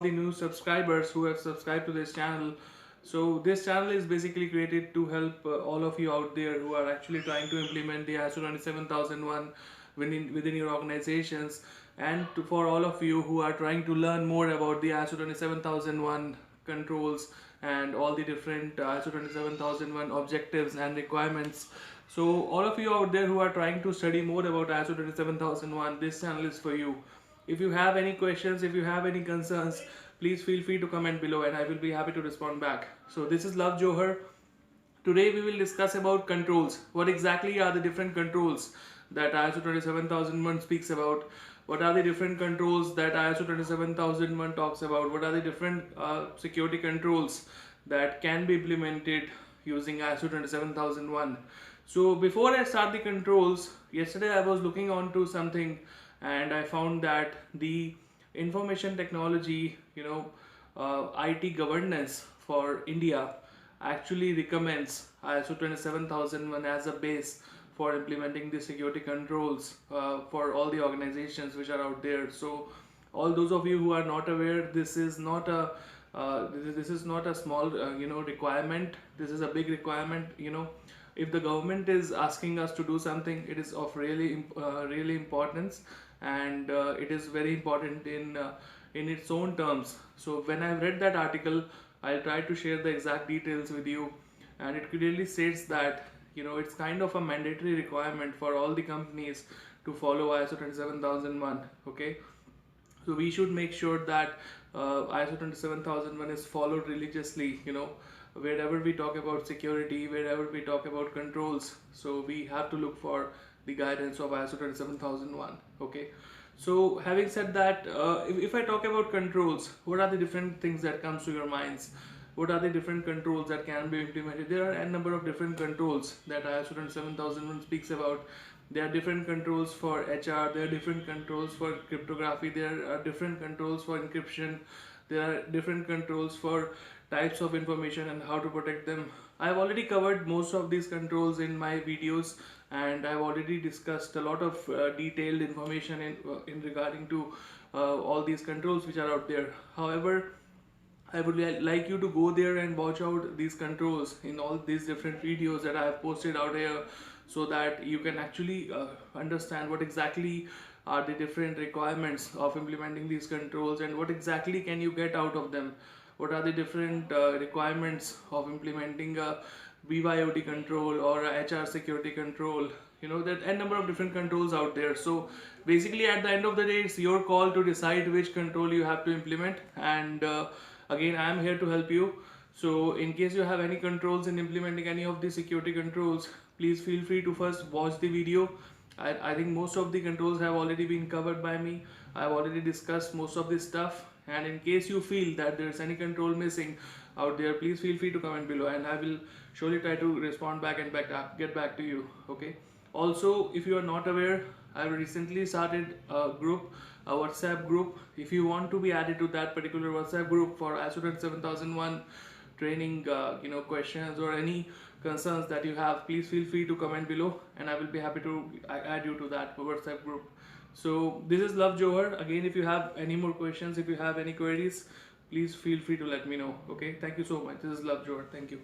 the new subscribers who have subscribed to this channel. So this channel is basically created to help all of you out there who are actually trying to implement the ISO 27001 within your organizations, and for all of you who are trying to learn more about the ISO 27001 controls and all the different ISO 27001 objectives and requirements. So all of you out there who are trying to study more about ISO 27001, this channel is for you. If you have any questions, if you have any concerns, please feel free to comment below and I will be happy to respond back. So this is Love Johar. Today we will discuss about controls. What exactly are the different controls that ISO 27001 speaks about? What are the different controls that ISO 27001 talks about? What are the different security controls that can be implemented using ISO 27001? So before I start the controls, yesterday I was looking onto something and I found that the information technology, IT governance for India actually recommends ISO 27001 as a base for implementing the security controls for all the organizations which are out there. So all those of you who are not aware, this is not a this is not a small requirement. This is a big requirement. If the government is asking us to do something, it is of really importance, and it is very important in its own terms. So when I read that article, I'll try to share the exact details with you, and it clearly states that it's kind of a mandatory requirement for all the companies to follow ISO 27001. Okay, so we should make sure that ISO 27001 is followed religiously. Wherever we talk about security, wherever we talk about controls, so we have to look for the guidance of ISO 27001. Okay, so having said that, if I talk about controls, what are the different things that comes to your minds? What are the different controls that can be implemented? There are a number of different controls that ISO 27001 speaks about. There are different controls for HR, there are different controls for cryptography, there are different controls for encryption, there are different controls for types of information and how to protect them. I've already covered most of these controls in my videos, and I've already discussed a lot of detailed information in regarding to all these controls which are out there. However, I would like you to go there and watch out these controls in all these different videos that I have posted out here, so that you can actually understand what exactly are the different requirements of implementing these controls and what exactly can you get out of them. What are the different requirements of implementing a BYOD control or a HR security control. There are a number of different controls out there. So basically at the end of the day, it's your call to decide which control you have to implement, and again, I am here to help you. So in case you have any controls in implementing any of the security controls, please feel free to first watch the video. I think most of the controls have already been covered by me. I've already discussed most of this stuff, and in case you feel that there's any control missing out there, please feel free to comment below and I will surely try to respond back and get back to you. Okay, also, if you are not aware, I recently started a group, a WhatsApp group. If you want to be added to that particular WhatsApp group for ISO 27001 training, questions or any concerns that you have, please feel free to comment below and I will be happy to add you to that WhatsApp group. So this is Love Johar. Again, if you have any more questions, if you have any queries, please feel free to let me know. Okay, thank you so much. This is Love Johar. Thank you.